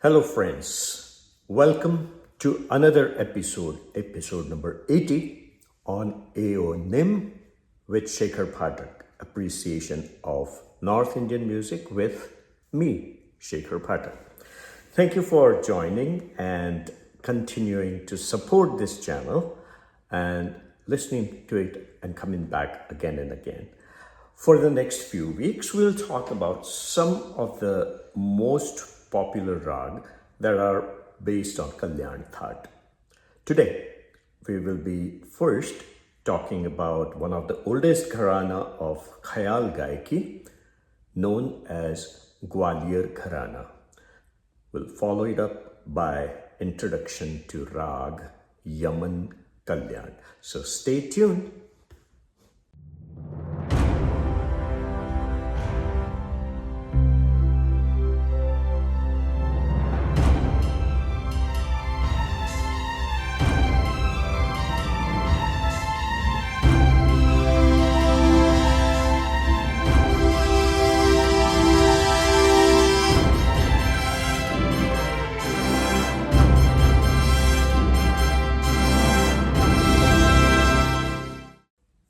Hello, friends. Welcome to another episode number 80 on AONIM with Shekhar Phatak, appreciation of North Indian music with me, Shekhar Phatak. Thank you for joining and continuing to support this channel and listening to it and coming back again and again. For the next few weeks, we'll talk about some of the most popular rag that are based on Kalyan thought. Today, we will be first talking about one of the oldest gharana of Khayal Gaiki, known as Gwalior Gharana. We'll follow it up by introduction to rag Yaman Kalyan. So stay tuned.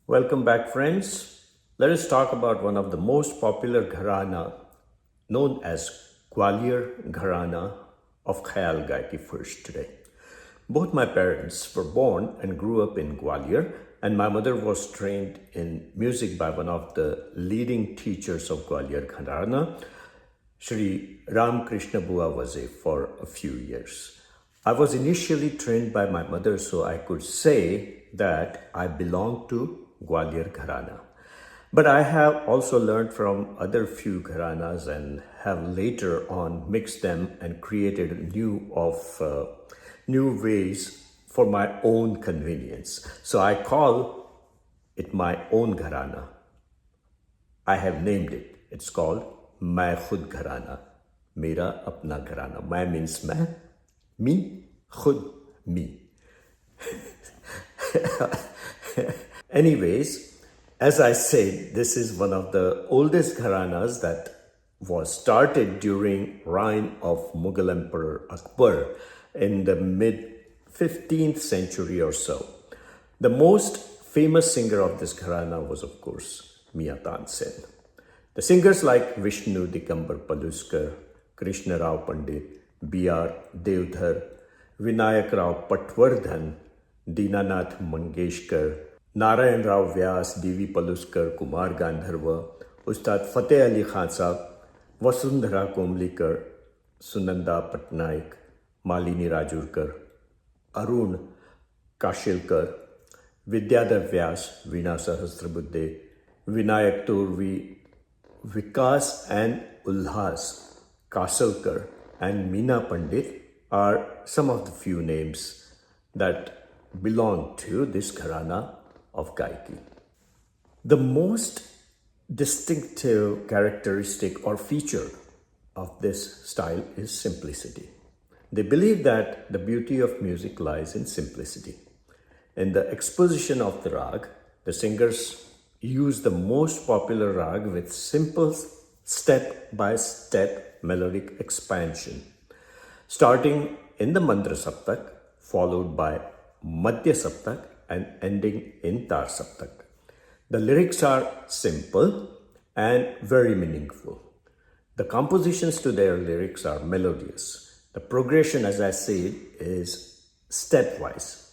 Welcome back, friends. Let us talk about one of the most popular gharana known as Gwalior Gharana of Khayal Gaiki first today. Both my parents were born and grew up in Gwalior, and my mother was trained in music by one of the leading teachers of Gwalior Gharana, Shri Ram Krishna Bua Vaze, for a few years. I was initially trained by my mother, so I could say that I belong to Gwalior Gharana. But I have also learned from other few gharanas and have later on mixed them and created new ways for my own convenience. So I call it my own gharana. I have named it. It's called Main Khud Gharana. Mera apna gharana. Main means main, me, khud, me. Anyways, as I said, this is one of the oldest gharanas that was started during reign of Mughal Emperor Akbar in the mid-15th century or so. The most famous singer of this gharana was, of course, Mian Tansen. The singers like Vishnu Dikambar Paluskar, Krishna Rao Pandit, B.R. Devdhar, Vinayak Rao Patwardhan, Dinanath Mangeshkar, Narayan Rao Vyas, D.V. Paluskar, Kumar Gandharva, Ustad Fateh Ali Khan Sahab, Vasundhara Komlikar, Sunanda Patnaik, Malini Rajurkar, Arun Kashilkar, Vidyadhar Vyas, Veena Sahasrabuddhe, Vinayak Turvi, Vikas and Ulhas Kasalkar, and Meena Pandit are some of the few names that belong to this gharana of Gaiki. The most distinctive characteristic or feature of this style is simplicity. They believe that the beauty of music lies in simplicity. In the exposition of the rag, the singers use the most popular rag with simple step-by-step melodic expansion, starting in the Mantra Saptak, followed by Madhya Saptak, and ending in Tar Saptak. The lyrics are simple and very meaningful. The compositions to their lyrics are melodious. The progression, as I said, is stepwise,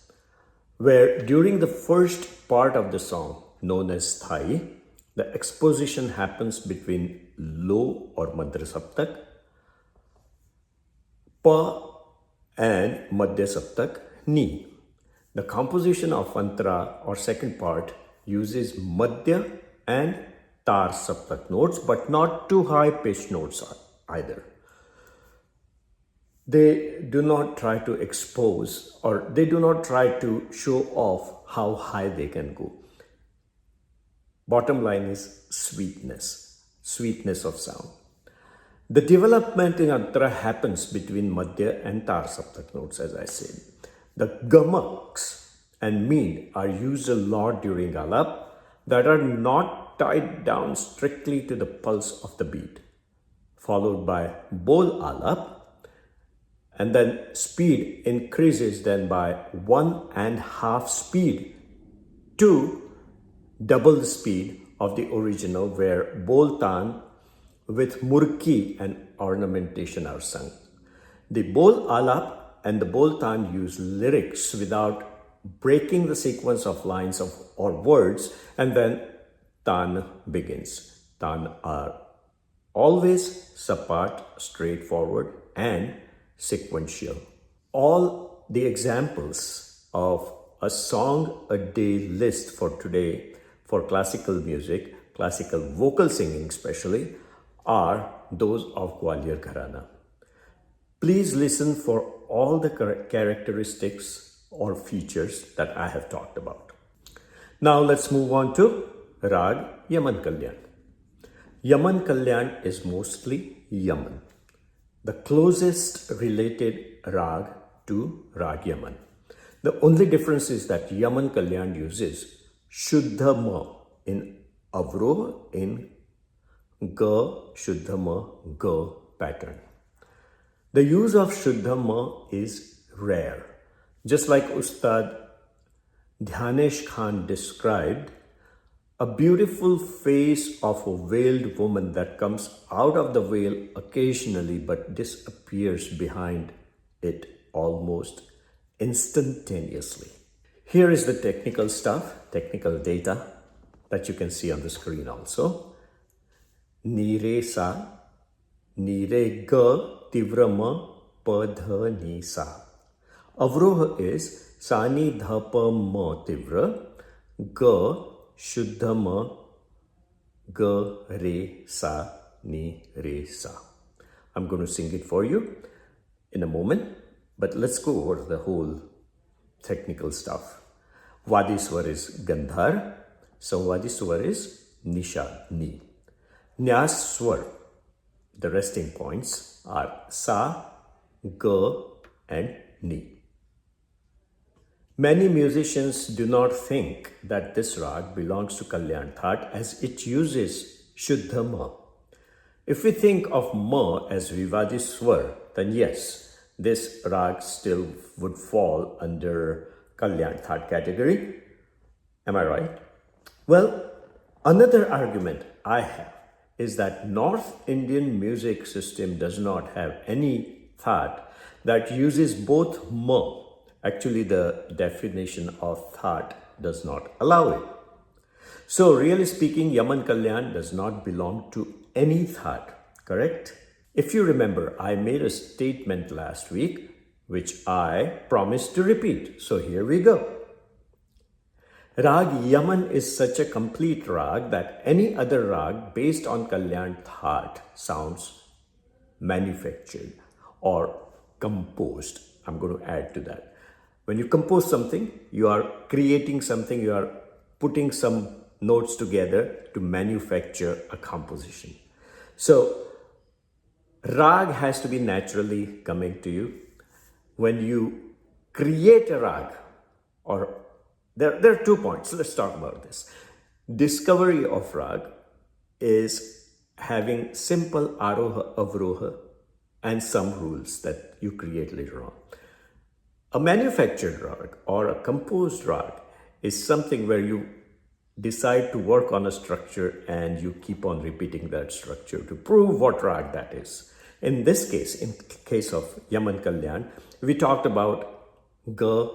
where during the first part of the song, known as Thai, the exposition happens between Lo or Mantra Saptak, Pa and Madhya Saptak, Ni. The composition of Antara or second part uses Madhya and Tar Saptak notes, but not too high pitched notes either. They do not try to expose or they do not try to show off how high they can go. Bottom line is sweetness of sound. The development in Antara happens between Madhya and Tar Saptak notes, as I said. The gamaks and mean are used a lot during alap that are not tied down strictly to the pulse of the beat, followed by bol alap and then speed increases then by 1.5 speed to double the speed of the original, where boltan with murki and ornamentation are sung. The bol alap and the boltan use lyrics without breaking the sequence of lines or words, and then tan begins. Tan are always sapat, straightforward, and sequential. All the examples of a song a day list for today for classical music, classical vocal singing especially, are those of Gwalior Gharana. Please listen for all the characteristics or features that I have talked about. Now let's move on to Rag Yaman Kalyan. Yaman Kalyan is mostly Yaman, the closest related rag to Rag Yaman. The only difference is that Yaman Kalyan uses Shuddha Ma in Avroha in Ga Shuddha Ma Ga pattern. The use of Shuddha Ma is rare. Just like Ustad Dhyanesh Khan described, a beautiful face of a veiled woman that comes out of the veil occasionally but disappears behind it almost instantaneously. Here is the technical stuff, technical data that you can see on the screen also. Ni re sa, ni re ga, tivra ma, pa dha ni sa. Avroha is sa ni dha pa ma tivra, ga Shuddha Ma, Ga Re Sa Ni Re Sa. I'm going to sing it for you in a moment, but let's go over the whole technical stuff. Vadi Swar is Gandhar, so Vadi Swar is Nishad, Ni. Nyas Swar, the resting points are Sa, Ga and Ni. Many musicians do not think that this rag belongs to Kalyan That as it uses Shuddha Ma. If we think of Ma as Vivadi Swar, then yes, this rag still would fall under Kalyan That category. Am I right? Well, another argument I have is that North Indian music system does not have any That that uses both Ma. Actually, the definition of That does not allow it. So, really speaking, Yaman Kalyan does not belong to any That, correct? If you remember, I made a statement last week, which I promised to repeat. So, here we go. Rag Yaman is such a complete rag that any other rag based on Kalyan That sounds manufactured or composed. I'm going to add to that. When you compose something, you are creating something, you are putting some notes together to manufacture a composition. So, rag has to be naturally coming to you. When you create a rag, or there are 2 points, let's talk about this. Discovery of rag is having simple aroha, avroha, and some rules that you create later on. A manufactured rag or a composed rag is something where you decide to work on a structure and you keep on repeating that structure to prove what rag that is. In this case, in case of Yaman Kalyan, we talked about Ga,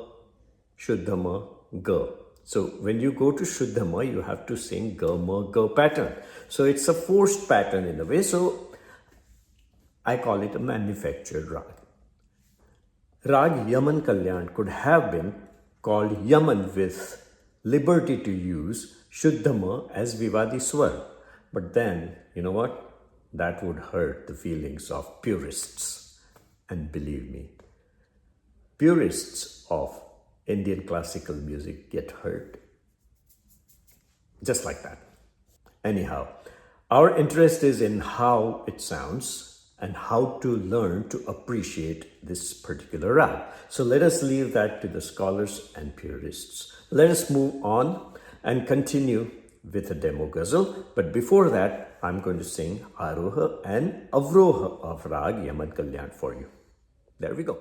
Shuddhama, Ga. So when you go to Shuddhama, you have to sing Ga, Ma, Ga pattern. So it's a forced pattern in a way. So I call it a manufactured rag. Rag Yaman Kalyan could have been called Yaman with liberty to use Shuddhama as Vivadi Swar. But then, you know what? That would hurt the feelings of purists. And believe me, purists of Indian classical music get hurt. Just like that. Anyhow, our interest is in how it sounds and how to learn to appreciate this particular rag. So let us leave that to the scholars and purists. Let us move on and continue with a demo ghazal. But before that, I'm going to sing Aroha and Avroha of Rag Yaman Kalyan for you. There we go.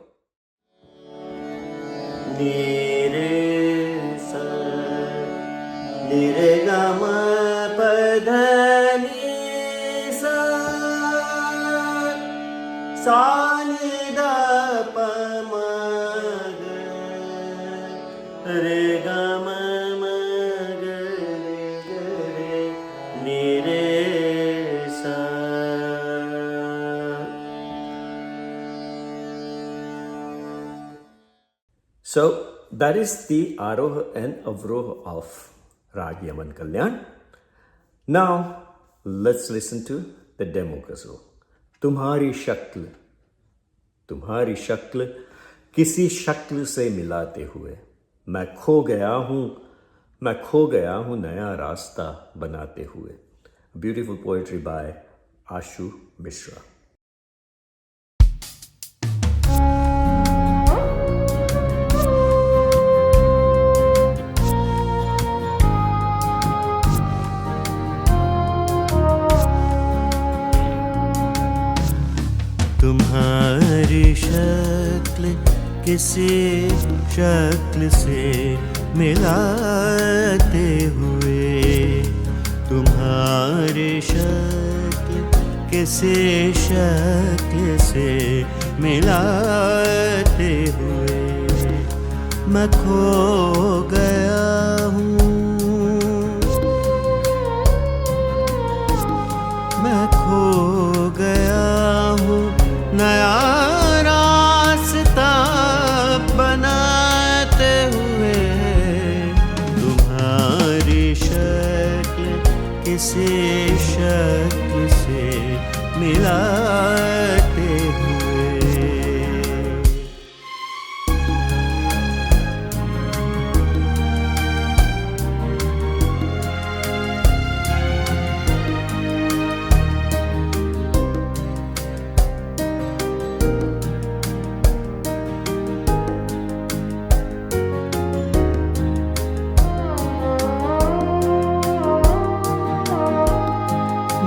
Nire sa, nire gama padhani sa, sa ni da pa ma ga, re gama ma ga re, nire sa. So that is the Aroh and Avroh of Rag Yaman Kalyan. Now let's listen to the demo ghazal. तुम्हारी शक्ल किसी शक्ल से मिलाते हुए मैं खो गया हूँ नया रास्ता बनाते हुए. Beautiful poetry by Ashu Mishra. तुम्हारी शक्ल किसी शक्ल से मिलाते हुए, तुम्हारी शक्ल किसी शक्ल से मिलाते हुए मैं खो गया हूँ, मैं खो गया हूँ नया रास्ता बनाते हुए. तुम्हारी शक्ल किसी शक्ल से मिलाते हुए.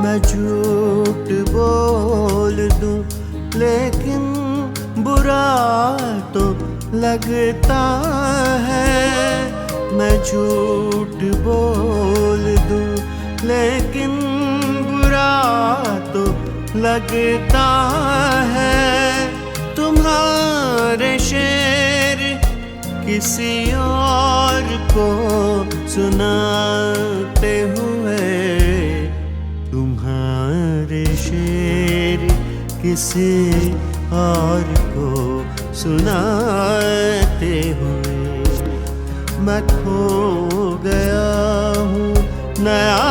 मैं झूठ बोल दूं लेकिन बुरा तो लगता है. मैं झूठ बोल दूं लेकिन बुरा तो लगता है. तुम्हारे शेर किसी और को सुनाते हुए, तुम्हारे शेर किसी और को सुनाते हुए मैं खो गया हूँ नया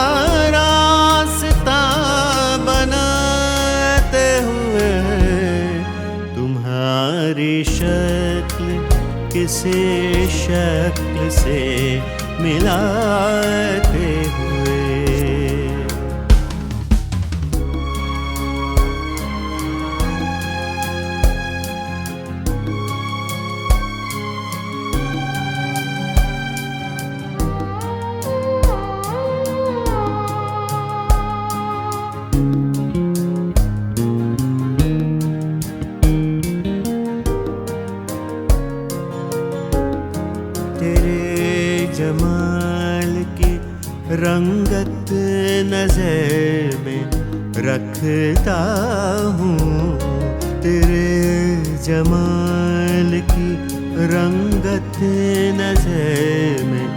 रास्ता बनाते हुए. तुम्हारी शक्ल किसी शक्ल से मिलाते हुए. जमाल की रंगत नज़र में रखता हूँ, तेरे जमाल की रंगत नज़र में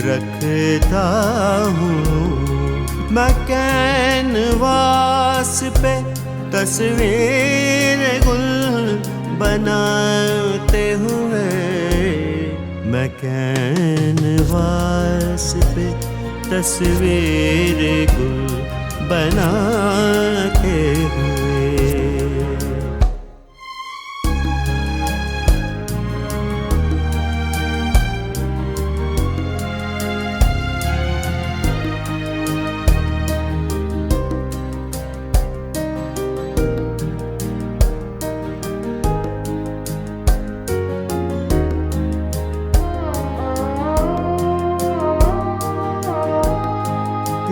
रखता हूँ. मैं कैनवास पे तस्वीर गुल बनाते हुए, मैं कैनवास पे तस्वीर गुल बनाते हुए.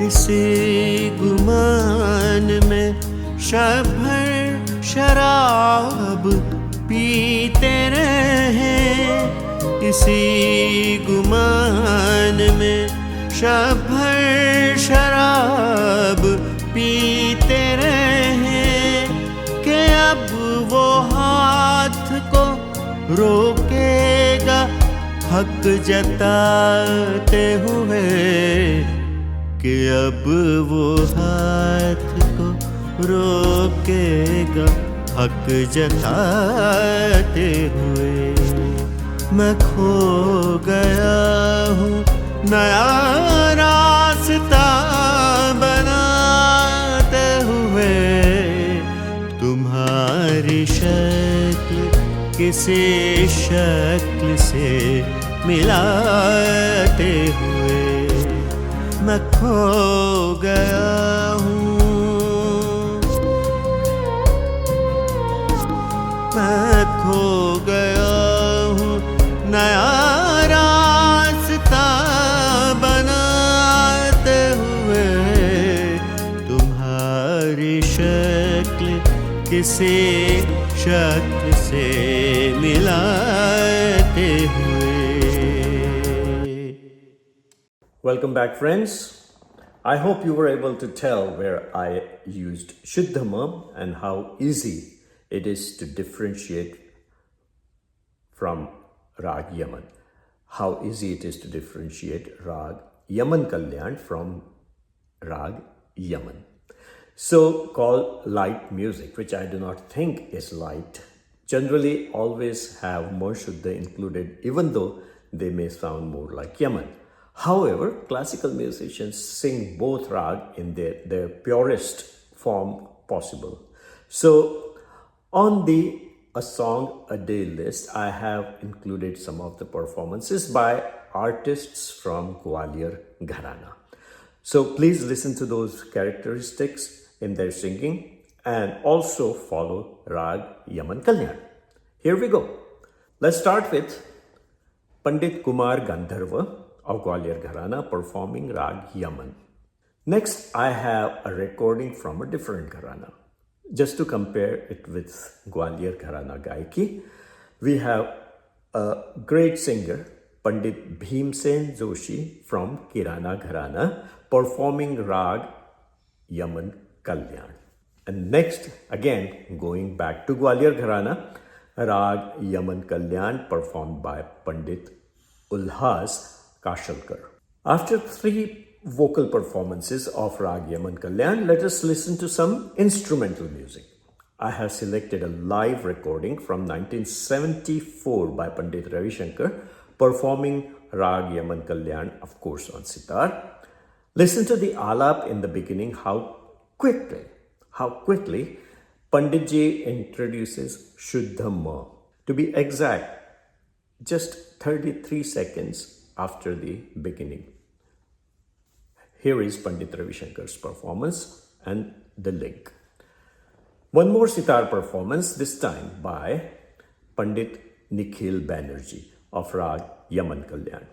इसी गुमान में शब भर शराब पीते रहें इसी गुमान में, शब भर शराब पीते रहें कि अब वो हाथ को रोकेगा हक जताते हुए, कि अब वो हाथ को रोकेगा हक जताते हुए। मैं खो गया हूँ नया रास्ता बनाते हुए, तुम्हारी शक्ल किसी शक्ल से मिलाते हुए। मैं खो गया हूँ, मैं खो गया हूँ नया रास्ता बनाते हुए, तुम्हारी शक्ल किसी शक्ल से मिलाते हुए। Welcome back, friends. I hope you were able to tell where I used Shuddhama and how easy it is to differentiate from Rag Yaman. How easy it is to differentiate Rag Yaman Kalyan from Rag Yaman. So called light music, which I do not think is light, generally always have more Shuddha included, even though they may sound more like Yaman. However, classical musicians sing both rag in their purest form possible. So, on the A Song a Day list, I have included some of the performances by artists from Gwalior Gharana. So, please listen to those characteristics in their singing and also follow Rag Yaman Kalyan. Here we go. Let's start with Pandit Kumar Gandharva of Gwalior Gharana performing Rag Yaman. Next, I have a recording from a different Gharana. Just to compare it with Gwalior Gharana Gaiki, we have a great singer, Pandit Bhimsen Joshi from Kirana Gharana performing Rag Yaman Kalyan. And next, again, going back to Gwalior Gharana, Rag Yaman Kalyan performed by Pandit Ulhas Kashalkar. After 3 vocal performances of Rag Yaman Kalyan, let us listen to some instrumental music. I have selected a live recording from 1974 by Pandit Ravi Shankar performing Rag Yaman Kalyan, of course, on sitar. Listen to the alap in the beginning, how quickly Panditji introduces Shuddha Ma. To be exact, just 33 seconds after the beginning. Here is Pandit Ravi Shankar's performance and the link. One more sitar performance, this time by Pandit Nikhil Banerjee of Rag Yaman Kalyan.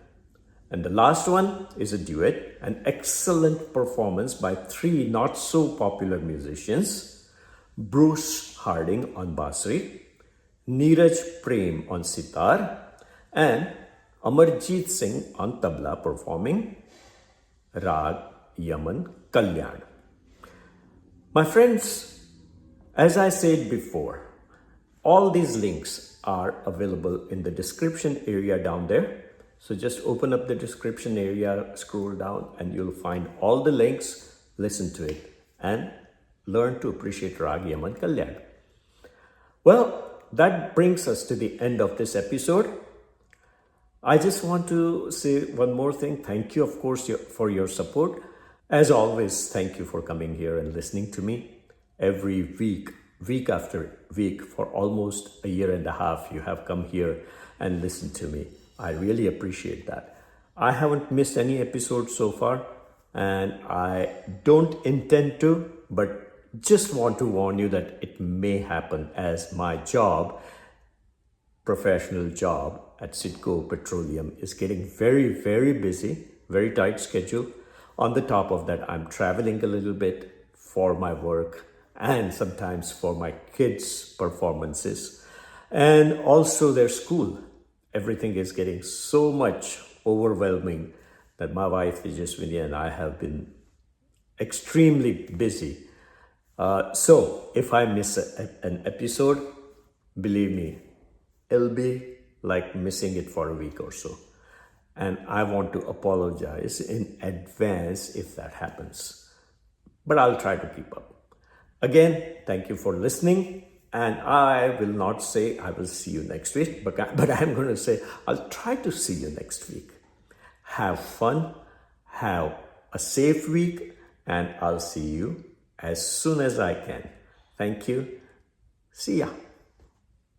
And the last one is a duet, an excellent performance by 3 not so popular musicians, Bruce Harding on Basri, Neeraj Prem on sitar, and Amarjit Singh on tabla performing Rag Yaman Kalyan. My friends, as I said before, all these links are available in the description area down there. So just open up the description area, scroll down, and you'll find all the links. Listen to it and learn to appreciate Rag Yaman Kalyan. Well, that brings us to the end of this episode. I just want to say one more thing. Thank you, of course, for your support. As always, thank you for coming here and listening to me every week after week. For almost a year and a half, you have come here and listened to me. I really appreciate that. I haven't missed any episode so far, and I don't intend to, but just want to warn you that it may happen, as my job, professional job at Citgo Petroleum, is getting very, very busy, very tight schedule. On the top of that, I'm traveling a little bit for my work and sometimes for my kids' performances. And also their school. Everything is getting so much overwhelming that my wife Tejaswini and I have been extremely busy. So if I miss an episode, believe me, it'll be like missing it for a week or so. And I want to apologize in advance if that happens. But I'll try to keep up. Again, thank you for listening. And I will not say I will see you next week, but I'm going to say I'll try to see you next week. Have fun, have a safe week, and I'll see you as soon as I can. Thank you. See ya.